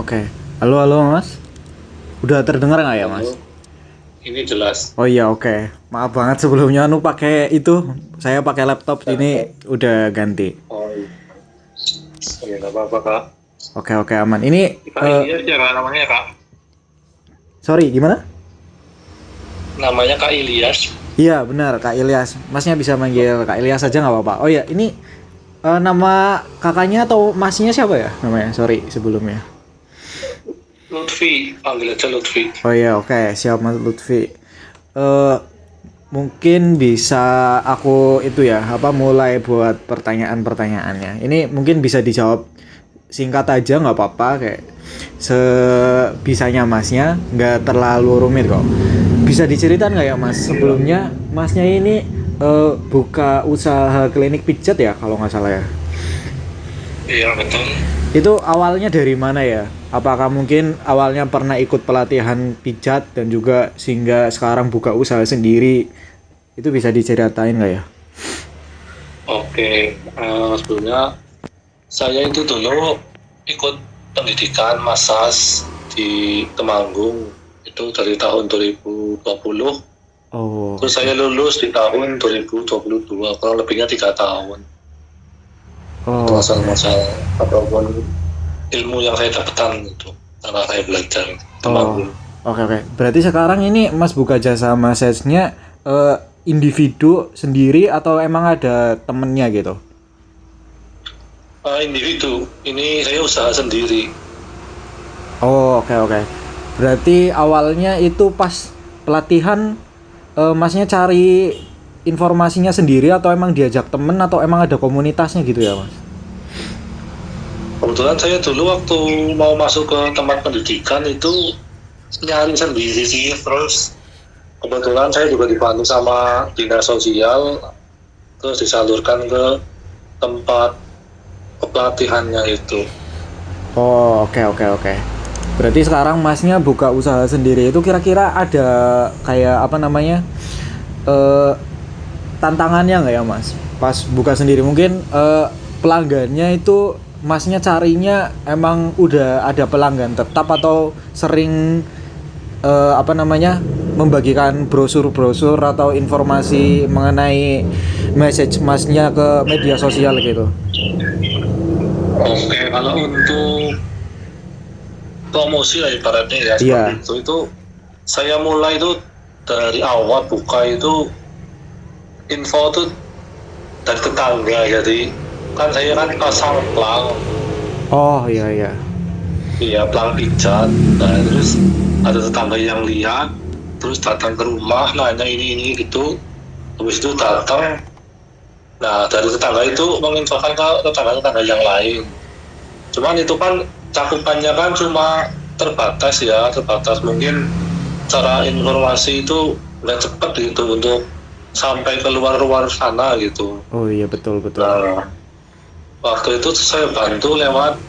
Oke. Halo, halo Mas. Udah terdengar nggak ya Mas? Halo, ini jelas. Oh iya, oke. Maaf banget sebelumnya pakai itu. Saya pakai laptop Nah, ini udah ganti. oh, iya, nggak apa-apa kak. Oke, oke aman. Ini Kak Ilyas ya kak namanya kak. sorry, gimana? Namanya Kak Ilyas. Iya, benar Kak Ilyas. Masnya bisa manggil Kak Ilyas aja nggak apa-apa. Oh iya, ini nama kakaknya atau masnya siapa ya namanya? Sorry sebelumnya. Lutfi, panggil aja Lutfi. Oh iya, oke. Siap Mas Lutfi. Eh mungkin bisa aku itu ya, mulai buat pertanyaan-pertanyaannya. Ini mungkin bisa dijawab singkat aja nggak apa-apa, kayak sebisanya Masnya, nggak terlalu rumit kok. Bisa diceritain nggak ya Mas, sebelumnya Masnya ini buka usaha klinik pijat ya kalau nggak salah ya? Iya betul. Itu awalnya dari mana ya? Apakah mungkin awalnya pernah ikut pelatihan pijat dan juga sehingga sekarang buka usaha sendiri? Itu bisa diceritain nggak ya? Oke, sebelumnya saya itu dulu ikut pendidikan massage di Temanggung itu dari tahun 2020. Oh, Terus saya lulus di tahun 2022, kurang lebihnya 3 tahun. Itu oh, masalah-masalah apapun ilmu yang saya dapatkan itu karena saya belajar oh, Temanggung. oke oke. Berarti sekarang ini Mas buka jasa massage-nya individu sendiri atau emang ada temennya gitu? Individu, ini saya usaha sendiri. Oh, oke oke. Berarti awalnya itu pas pelatihan Masnya cari informasinya sendiri atau emang diajak temen atau emang ada komunitasnya gitu ya Mas? Kebetulan saya dulu waktu mau masuk ke tempat pendidikan itu nyari sendiri sih. Terus kebetulan saya juga dibantu sama dinas sosial, terus disalurkan ke tempat pelatihannya itu. Oh, oke oke oke. Berarti sekarang Masnya buka usaha sendiri itu kira-kira ada kayak apa namanya? eh tantangannya nggak ya Mas? Pas buka sendiri mungkin pelanggannya itu Masnya carinya emang udah ada pelanggan tetap atau sering membagikan brosur-brosur atau informasi mengenai message Masnya ke media sosial gitu. Oke, kalau untuk promosi lah ibaratnya ya Iya. seperti itu saya mulai itu dari awal buka itu info tuh dari tetangga. Jadi kan saya kan pasang plang, Oh iya iya. iya plang pijat. Nah terus ada tetangga yang lihat, terus datang ke rumah nanya ini gitu. Habis itu datang, nah dari tetangga itu menginfokan ke tetangga-tetangga yang lain. Cuman itu kan cakupannya kan cuma terbatas mungkin cara informasi itu nggak cepat gitu untuk sampai ke luar sana gitu. Oh iya betul betul. Nah waktu itu saya bantu lewat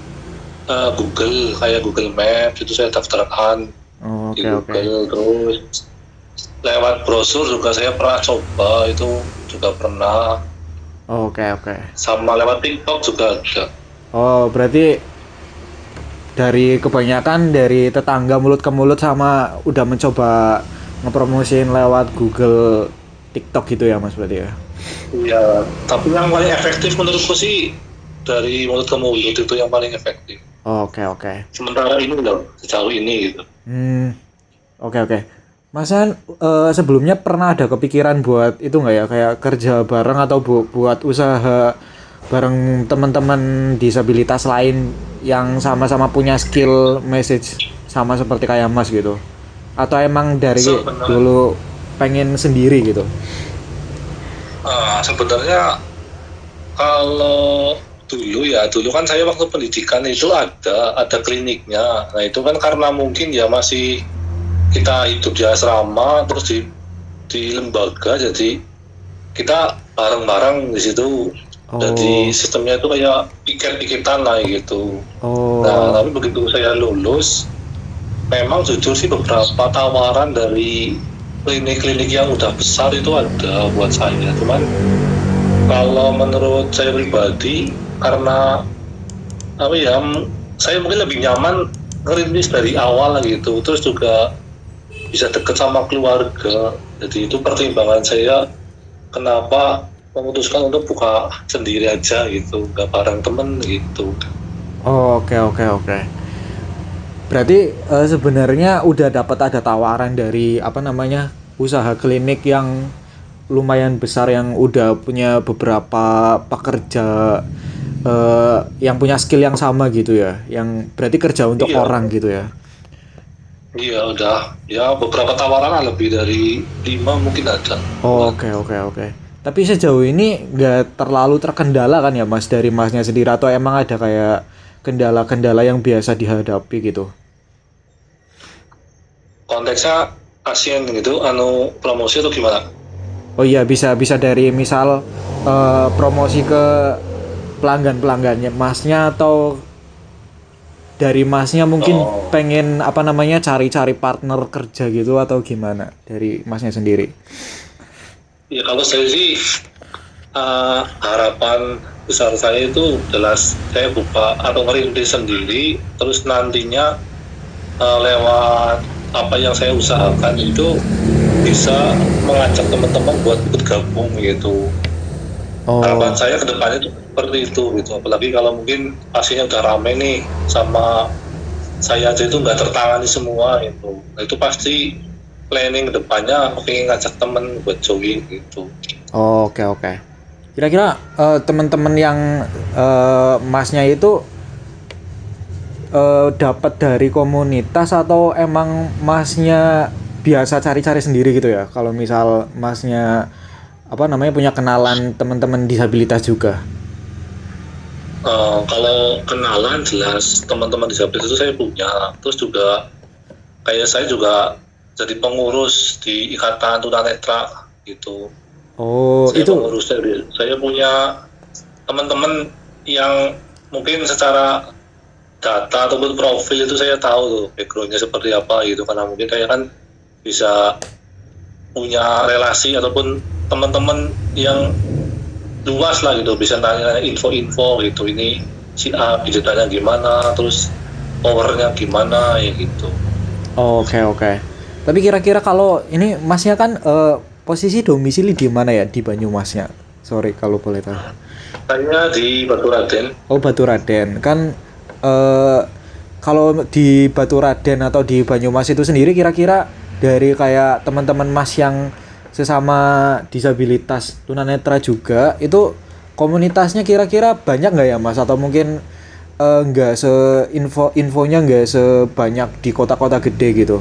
Google, kayak Google Maps itu saya daftarkan Oh, di oke oke. Google. Terus lewat brosur juga saya pernah coba, itu juga pernah, Oh, oke oke. sama lewat TikTok juga ada. Oh berarti dari kebanyakan dari tetangga mulut ke mulut sama udah mencoba ngepromosin lewat Google, TikTok gitu ya Mas berarti ya? Iya, tapi yang paling efektif menurutku sih dari mulut ke mulut itu yang paling efektif. Oh, oke oke. Sementara ini loh, sejauh ini gitu. Oke oke. Mas An, sebelumnya pernah ada kepikiran buat itu nggak ya kayak kerja bareng atau buat usaha bareng teman-teman disabilitas lain yang sama-sama punya skill message sama seperti kayak Mas gitu? Atau emang dari Sebenarnya, dulu pengen sendiri gitu? sebenarnya kalau dulu kan saya waktu pendidikan itu ada kliniknya. Nah itu kan karena mungkin ya masih kita hidup di asrama terus di lembaga, jadi kita bareng-bareng di situ. Jadi Oh, sistemnya itu kayak piket-piketan lah gitu. Nah oh, tapi begitu saya lulus, memang jujur sih beberapa tawaran dari klinik-klinik yang udah besar itu ada buat saya. Cuman kalau menurut saya pribadi, karena apa ya, saya mungkin lebih nyaman ngerintis dari awal gitu, terus juga bisa deket sama keluarga. Jadi itu pertimbangan saya kenapa memutuskan untuk buka sendiri aja gitu, nggak bareng temen gitu. Oh, oke oke oke. Berarti sebenarnya udah dapat ada tawaran dari apa namanya usaha klinik yang lumayan besar yang udah punya beberapa pekerja yang punya skill yang sama gitu ya, yang berarti kerja untuk Iya, orang gitu ya. iya udah ya beberapa tawaran lah, lebih dari 5 mungkin ada. Oh, oke oke oke. Tapi sejauh ini nggak terlalu terkendala kan ya Mas dari Masnya sendiri atau emang ada kayak kendala-kendala yang biasa dihadapi gitu? Konteksnya pasien gitu, anu promosi atau gimana? Oh iya bisa bisa dari misal promosi ke pelanggan-pelanggannya Masnya atau dari Masnya mungkin Oh, pengen apa namanya cari-cari partner kerja gitu atau gimana dari Masnya sendiri? ya kalau saya sih harapan besar saya itu jelas saya buka atau ngerintis sendiri, terus nantinya lewat apa yang saya usahakan itu bisa mengajak teman-teman buat ikut gabung gitu. Harapan Oh, saya ke depannya itu seperti itu gitu. Apalagi kalau mungkin pasiennya udah rame nih, sama saya aja itu nggak tertangani semua gitu. Nah, itu pasti planning ke depannya aku pengen ngajak temen buat join gitu. oke oke. Kira-kira teman-teman yang Masnya itu dapat dari komunitas atau emang Masnya biasa cari-cari sendiri gitu ya? Kalau misal Masnya apa namanya punya kenalan teman-teman disabilitas juga. Kalau kenalan jelas teman-teman disabilitas itu saya punya. Terus juga kayak saya juga jadi pengurus di Ikatan Tunanetra gitu. Oh, Saya itu pengurusnya, saya punya teman-teman yang mungkin secara data ataupun profil itu saya tahu tuh backgroundnya seperti apa gitu, karena mungkin saya kan bisa punya relasi ataupun teman-teman yang luas lah gitu, bisa tanya info-info gitu, ini si A bijaknya gimana, terus powernya gimana ya gitu. oke oke. Tapi kira-kira kalau ini Masnya kan posisi domisili di mana ya di Banyumasnya? Sorry kalau boleh tahu. Saya di Baturaden. Oh, Baturaden. Kan kalau di Baturaden atau di Banyumas itu sendiri kira-kira dari kayak teman-teman Mas yang sesama disabilitas tunanetra juga itu komunitasnya kira-kira banyak nggak ya Mas atau mungkin nggak infonya nggak sebanyak di kota-kota gede gitu?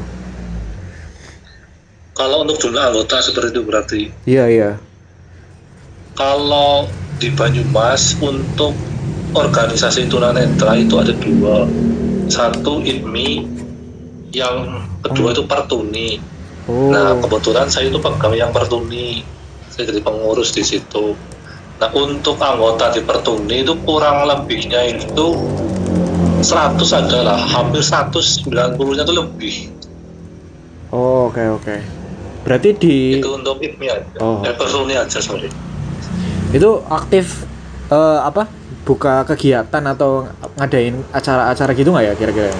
Kalau untuk jumlah anggota seperti itu berarti, Iya iya. kalau di Banyumas untuk organisasi tunanetra itu ada dua. Satu IDMI, yang kedua Oh. itu Pertuni. Nah, Oh. kebetulan saya itu pegawai yang Pertuni. Saya jadi pengurus di situ. Nah, untuk anggota di Pertuni itu kurang lebihnya itu 100 adalah hampir 190-nya itu lebih. Oh, oke oke. Berarti di Itu untuk IDMI aja. oh, oke. Pertuni aja, sorry. Itu aktif apa? Buka kegiatan atau ngadain acara-acara gitu nggak ya kira-kira?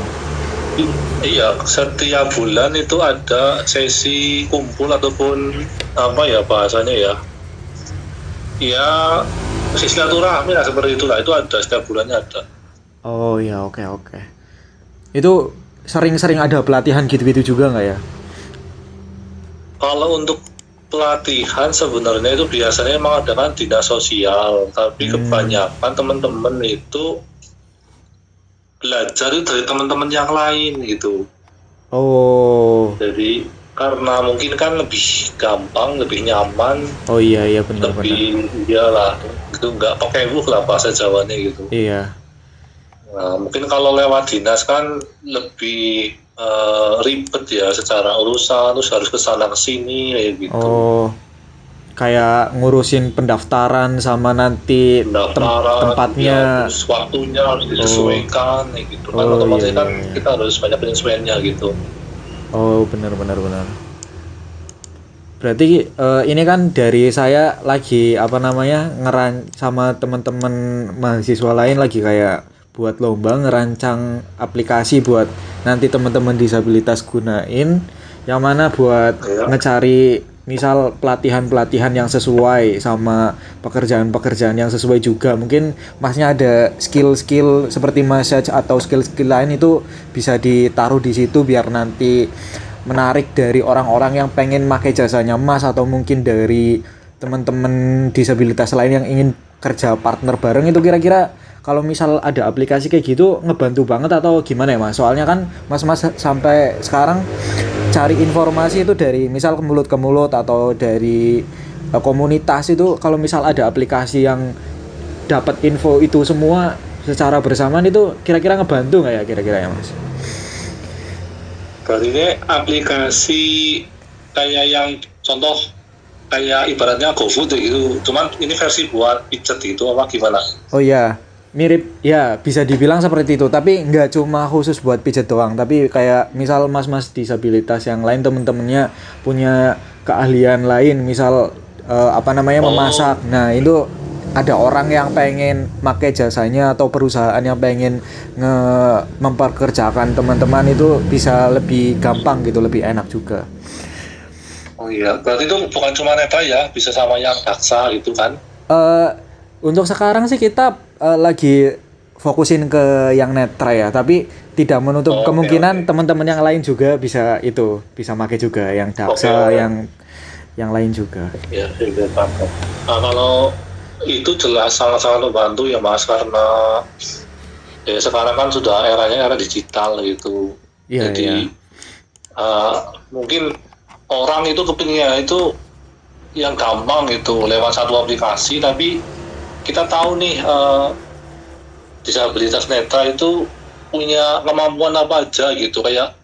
Iya, setiap bulan itu ada sesi kumpul ataupun apa ya bahasanya ya. Ya, silaturahmi lah seperti itulah. Itu ada setiap bulannya ada. Oh ya, oke oke. Itu sering-sering ada pelatihan gitu-gitu juga nggak ya? Kalau untuk pelatihan sebenarnya itu biasanya emang ada kan dinas sosial, tapi Hmm. kebanyakan teman-teman itu belajar itu dari teman-teman yang lain gitu. Oh, Jadi karena mungkin kan lebih gampang, lebih nyaman, oh iya iya benar-benar. lebih iyalah itu nggak pakai lah bahasa Jawanya gitu. Iya. Nah, mungkin kalau lewat dinas kan lebih ribet ya secara urusan, terus harus ke sana ke sini kayak gitu. Oh, kayak ngurusin pendaftaran sama nanti Pendaftaran ya, tempatnya. terus waktunya harus Oh, disesuaikan kayak gitu kan, oh iya otomatis iya kan iya. kita harus banyak penyesuaiannya gitu. Oh benar benar benar. Berarti ini kan dari saya lagi apa namanya ngeran sama teman-teman mahasiswa lain lagi kayak buat lomba ngerancang aplikasi buat nanti teman-teman disabilitas gunain, yang mana buat Iya. ngecari misal pelatihan-pelatihan yang sesuai sama pekerjaan-pekerjaan yang sesuai juga. Mungkin masnya ada skill-skill seperti massage atau skill-skill lain itu bisa ditaruh di situ biar nanti menarik dari orang-orang yang pengen pakai jasanya mas, atau mungkin dari teman-teman disabilitas lain yang ingin kerja partner bareng. Itu kira-kira kalau misal ada aplikasi kayak gitu ngebantu banget atau gimana ya mas? Soalnya kan mas-mas sampai sekarang cari informasi itu dari misal ke mulut atau dari komunitas itu, kalau misal ada aplikasi yang dapat info itu semua secara bersamaan itu kira-kira ngebantu nggak ya kira-kira ya mas? Berarti ini aplikasi kayak yang contoh kayak ibaratnya GoFood gitu. Cuman ini versi buat pijet gitu apa gimana? Oh iya, mirip ya, bisa dibilang seperti itu. Tapi nggak cuma khusus buat pijat doang. Tapi kayak misal mas-mas disabilitas yang lain temen-temennya punya keahlian lain, misal memasak. Nah itu ada orang yang pengen pakai jasanya atau perusahaan yang pengen memperkerjakan teman-teman, itu bisa lebih gampang gitu, lebih enak juga. Oh iya, berarti itu bukan cuma netra ya, bisa sama yang daksa gitu kan? Eh, untuk sekarang sih kita lagi fokusin ke yang netra ya, tapi tidak menutup Oke, kemungkinan oke. teman-teman yang lain juga bisa pakai juga yang daksa, Oke. yang lain juga. Ya, sudah paham. Nah, kalau itu jelas sangat-sangat membantu ya Mas, karena ya sekarang kan sudah era digital gitu. Iya, Jadi iya. mungkin orang itu kepinginnya itu yang gampang gitu lewat satu aplikasi, tapi kita tahu nih disabilitas netra itu punya kemampuan apa aja gitu. Kayak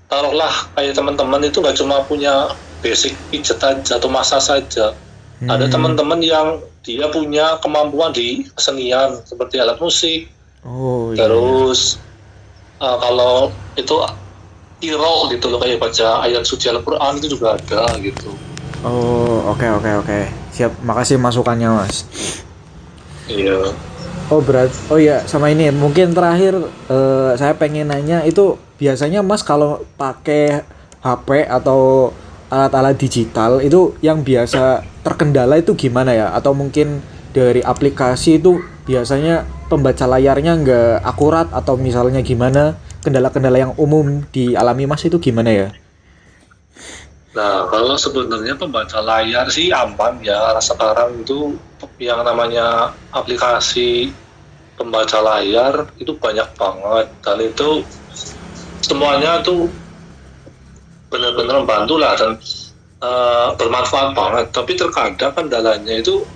taruhlah kayak teman-teman itu nggak cuma punya basic pijet aja atau massage saja. Ada teman-teman yang dia punya kemampuan di kesenian seperti alat musik. Oh iya. Terus kalau itu qiro gitu loh, kayak baca ayat suci Al-Quran itu juga ada gitu. Oh, oke. Siap, makasih masukannya, Mas. Iya. Oh iya, sama ini mungkin terakhir saya pengen nanya itu, biasanya Mas kalau pakai HP atau alat-alat digital itu yang biasa terkendala itu gimana ya? Atau mungkin dari aplikasi itu biasanya pembaca layarnya nggak akurat, atau misalnya gimana? Kendala-kendala yang umum dialami Mas itu gimana ya? Nah, kalau sebenarnya pembaca layar sih aman ya, karena sekarang itu yang namanya aplikasi pembaca layar itu banyak banget, dan itu semuanya tuh benar-benar membantu lah dan bermanfaat banget. Tapi terkadang kendalanya itu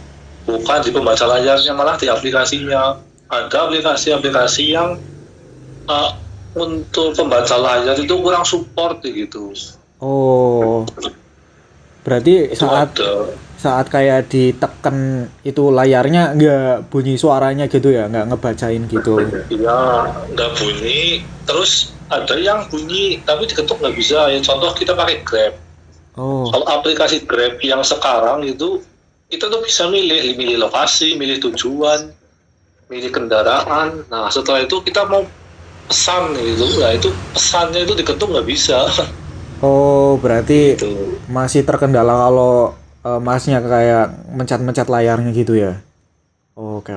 bukan di pembaca layarnya, malah di aplikasinya. Ada aplikasi-aplikasi yang untuk pembaca layar itu kurang support gitu. Oh, berarti Itu ada. saat kayak ditekan itu layarnya nggak bunyi suaranya gitu ya, nggak ngebacain gitu. Iya, nggak bunyi. Terus ada yang bunyi tapi diketuk nggak bisa. Ya contoh kita pakai Grab. Oh, Kalau aplikasi Grab yang sekarang itu kita tuh bisa milih lokasi, milih tujuan, milih kendaraan. Nah setelah itu kita mau pesan gitu. Nah itu pesannya itu diketuk nggak bisa. oh berarti Gitu. masih terkendala kalau Masnya kayak mencet-mencet layarnya gitu ya. Oke.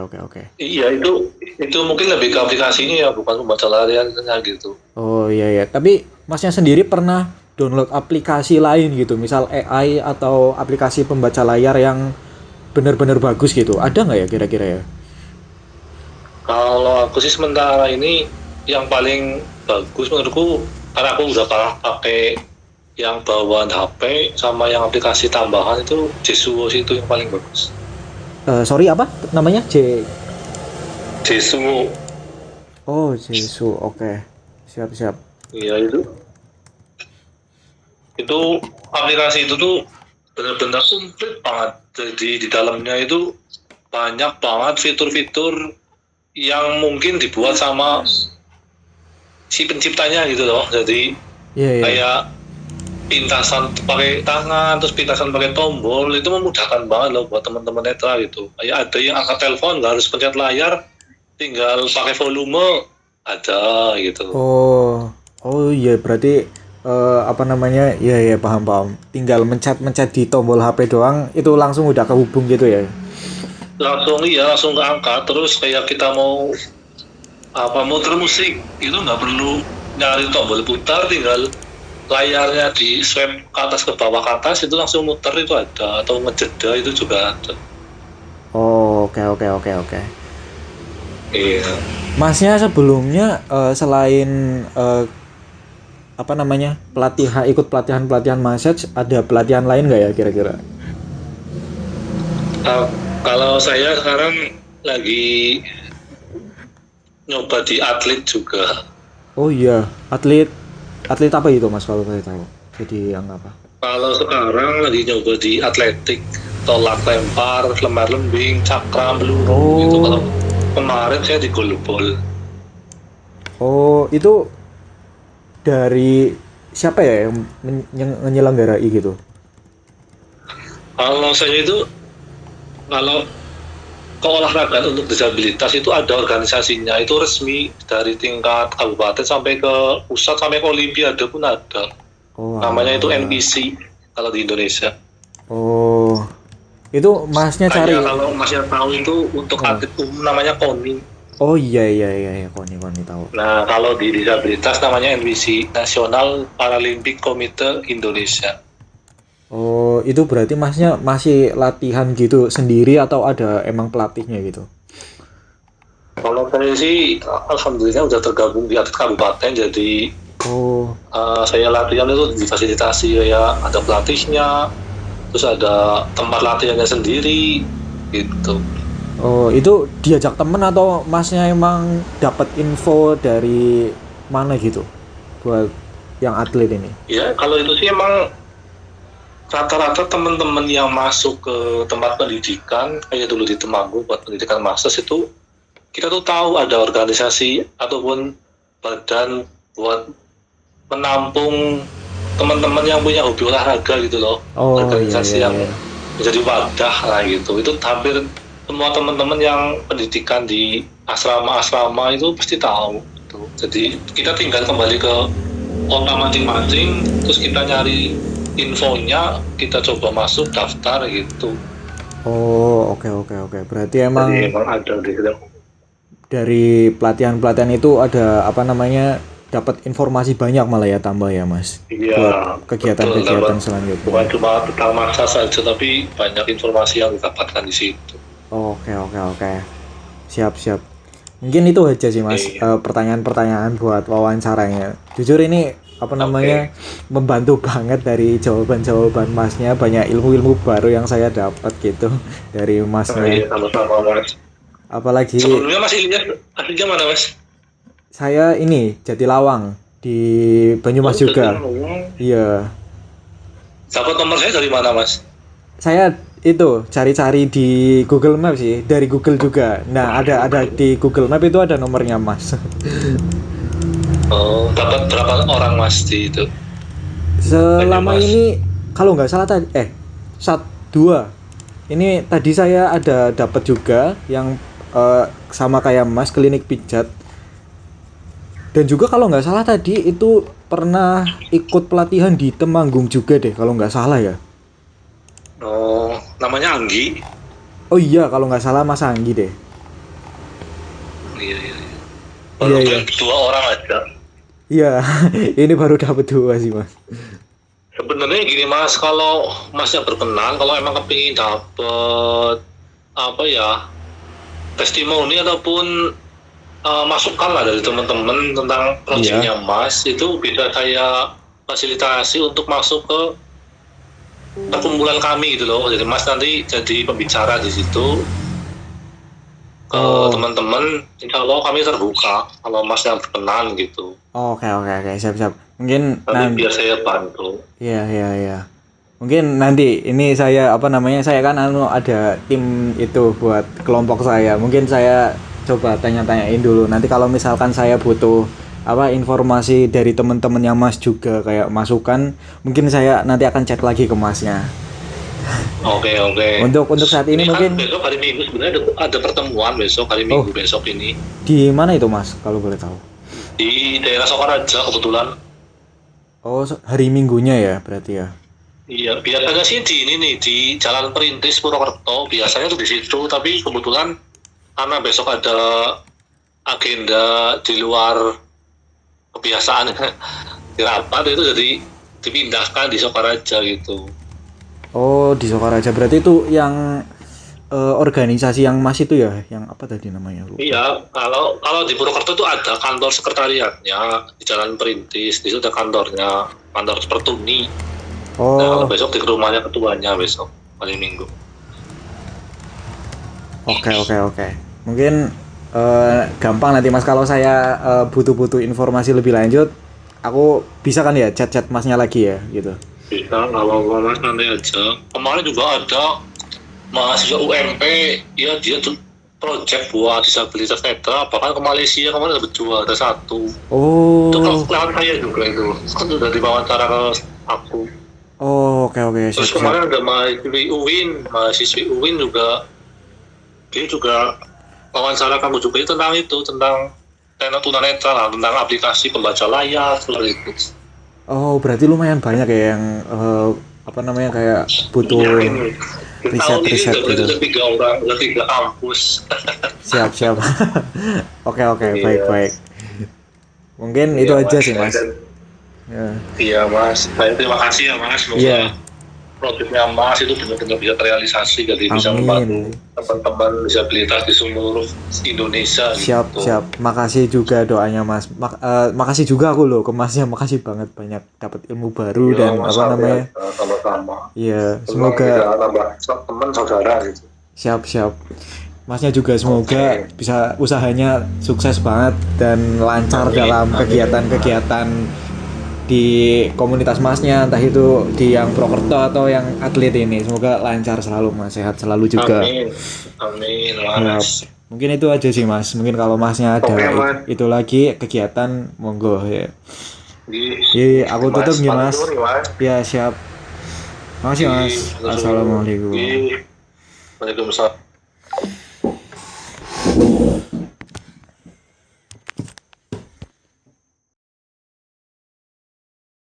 Iya, itu mungkin lebih ke aplikasinya ya, bukan pembaca layarnya gitu. Oh iya. Tapi Masnya sendiri pernah download aplikasi lain gitu, misal AI atau aplikasi pembaca layar yang benar-benar bagus gitu. Ada nggak ya kira-kira ya? Kalau aku sih sementara ini yang paling bagus menurutku, karena aku udah pernah pakai yang bawaan HP sama yang aplikasi tambahan, itu Jesuo sih itu yang paling bagus. Sorry apa namanya? Jesuo. Oh, Jesu. Oke. Siap. Iya itu aplikasi itu tuh benar-benar komplit banget. Jadi di dalamnya itu banyak banget fitur-fitur yang mungkin dibuat sama si penciptanya gitu loh. Jadi Iya. kayak pintasan pakai tangan, terus pintasan pakai tombol, itu memudahkan banget loh buat teman-teman netra gitu. Kayak ada yang angkat telepon nggak harus pencet layar, tinggal pakai volume ada gitu. Oh iya, berarti apa namanya? Iya paham. Tinggal mencet di tombol HP doang itu langsung udah kehubung gitu ya. Langsung keangkat. Terus kayak kita mau muter musik itu nggak perlu nyari tombol putar, tinggal layarnya di swipe ke atas ke bawah ke atas itu langsung muter itu ada, atau ngejeda itu juga ada. Oh, oke. Iya. Masnya sebelumnya selain apa namanya ikut pelatihan massage, ada pelatihan lain nggak ya kira-kira? Kalau saya sekarang lagi nyoba di atlet juga. Oh iya, atlet apa itu Mas kalau saya tahu? Jadi yang apa? Kalau sekarang lagi nyoba di atletik, tolak lempar, lembar lembing, cakram, peluru gitu. Kalau kemarin saya di golball. Oh, itu dari siapa ya yang menyelenggarai gitu? Kalau saya itu, kalau keolahragaan untuk disabilitas itu ada organisasinya, itu resmi dari tingkat kabupaten sampai ke pusat sampai ke olimpiade pun ada. Oh, Namanya itu NPC kalau di Indonesia. Oh, itu Masnya cari. Kalau masnya tahu itu untuk atlet umum namanya KONI. Oh iya, Koni tahu. Nah, kalau di disabilitas namanya NPC, National Paralympic Committee Indonesia. Oh, itu berarti Masnya masih latihan gitu sendiri atau ada emang pelatihnya gitu? Kalau saya sih, alhamdulillah udah tergabung di atlet kabupaten, jadi saya latihan itu difasilitasi, kayak ada pelatihnya, terus ada tempat latihannya sendiri, gitu. Oh, itu diajak temen atau Masnya emang dapat info dari mana gitu buat yang atlet ini? Ya, kalau itu sih emang rata-rata teman-teman yang masuk ke tempat pendidikan, kayak dulu di Temanggung buat pendidikan master itu, kita tuh tahu ada organisasi ataupun badan buat menampung teman-teman yang punya hobi olahraga gitu loh. Organisasi yang menjadi wadah lah gitu. Itu hampir semua teman-teman yang pendidikan di asrama-asrama itu pasti tahu gitu. Jadi kita tinggal kembali ke kota masing-masing, terus kita nyari infonya, kita coba masuk daftar gitu. Oh, oke. Berarti emang ada di situ. Dari pelatihan itu ada apa namanya, dapat informasi banyak malah ya, tambah ya Mas. Iya, buat kegiatan selanjutnya. Bukan cuma tentang masa saja, tapi banyak informasi yang didapatkan di situ. Oke. Siap. Mungkin itu aja sih Mas, pertanyaan-pertanyaan buat wawancaranya. Jujur ini apa namanya, membantu banget dari jawaban-jawaban Masnya, banyak ilmu-ilmu baru yang saya dapat gitu dari Masnya. Iya, sama-sama Mas. Apalagi sebelumnya Mas Ilyas aslinya mana Mas? Saya ini Jatilawang di Banyumas juga. Iya. Dapat nomor saya dari mana Mas? Saya itu cari-cari di Google Maps sih, dari Google juga. Nah, ada di Google Map itu ada nomornya Mas. Oh, dapat berapa orang Mas di itu? Selama ini kalau nggak salah tadi 2. Ini tadi saya ada dapat juga yang sama kayak Mas, klinik pijat. Dan juga kalau nggak salah tadi itu pernah ikut pelatihan di Temanggung juga deh kalau nggak salah ya. Oh, namanya Anggi. Oh iya, kalau nggak salah Mas Anggi deh. Iya. Baru Iya. 2 orang aja. Iya, ini baru dapat 2 sih Mas. Sebenarnya gini Mas, kalau Masnya berkenan, kalau emang kepingin dapet testimoni ataupun masukan lah dari teman-teman tentang proyeknya Mas, itu bisa saya fasilitasi untuk masuk ke perkumpulan kami gitu loh. Jadi Mas nanti jadi pembicara di situ ke teman-teman. Insya Allah kami terbuka kalau Mas yang berkenan gitu. Oke, siap. Mungkin nanti biar saya bantu. Iya. Mungkin nanti ini saya saya kan ada tim itu buat kelompok saya. Mungkin saya coba tanya-tanyain dulu. Nanti kalau misalkan saya butuh informasi dari teman-teman yang Mas juga kayak masukan, mungkin saya nanti akan chat lagi ke Masnya. Oke. Untuk saat ini Kan mungkin besok hari Minggu sebenarnya ada pertemuan besok hari Minggu besok ini di mana itu Mas kalau boleh tahu? di daerah Sokaraja kebetulan. Oh, hari Minggunya ya berarti ya. Iya, biasanya sih di ini nih di Jalan Perintis Purwokerto biasanya tuh di situ, tapi kebetulan karena besok ada agenda di luar kebiasaan di rapat itu jadi dipindahkan di Sokaraja gitu. Oh, di Sokaraja berarti itu yang organisasi yang Mas itu ya, yang apa tadi namanya? Lupa. Iya, kalau di Purwokerto itu ada kantor sekretariatnya di Jalan Perintis, di situ ada kantornya, kantor Pertuni. Nah, Oh, besok di rumahnya ketuanya besok hari Minggu. oke. Mungkin gampang nanti Mas kalau saya butuh informasi lebih lanjut, aku bisa kan ya chat Masnya lagi ya gitu. Bisa, nggak apa-apa mas, nanti aja. Kemarin juga ada mahasiswa UMP, ya dia tuh project buat disabilitas netra, bahkan ke Malaysia kemarin dapat ada satu. Itu Oh, lewat saya juga itu, kan sudah diwawancara ke aku. oke, Terus siap. kemarin ada mahasiswi UIN juga, dia juga wawancara kamu juga itu tentang tunanetra lah, tentang aplikasi pembaca layar seperti itu. Oh, berarti lumayan banyak ya yang apa namanya kayak butuh Iya, ini. Di tahun ini riset gitu. udah 3 orang, udah 3 kampus. Siap. Oke, Iya. baik. Mungkin itu Iya, aja Mas. sih Mas. Ya. Iya mas, saya terima kasih ya mas, semoga Iya. produknya mas itu benar-benar bisa terrealisasi, jadi bisa membantu Amin. teman-teman disabilitas di seluruh Indonesia. Siap. Gitu. Makasih juga doanya Mas. Makasih juga aku loh ke Masnya. Makasih banget banyak dapat ilmu baru Iya, dan mas, apa namanya? sama-sama. Iya, Senang semoga bisa nambah teman saudara gitu. siap. Masnya juga semoga bisa usahanya sukses banget dan lancar dalam kegiatan-kegiatan di komunitas Masnya, entah itu di yang Prokerto atau yang atlet ini. Semoga lancar selalu Mas, sehat selalu juga. Amin Ya, mas. mungkin itu aja sih Mas. Mungkin kalau Masnya ada Oke, Mas. itu lagi kegiatan monggo ya. Di Aku tutup nih Mas. pantun nih, Mas. Ya, siap. Makasih Mas. Di- Assalamualaikum. Waalaikumsalam.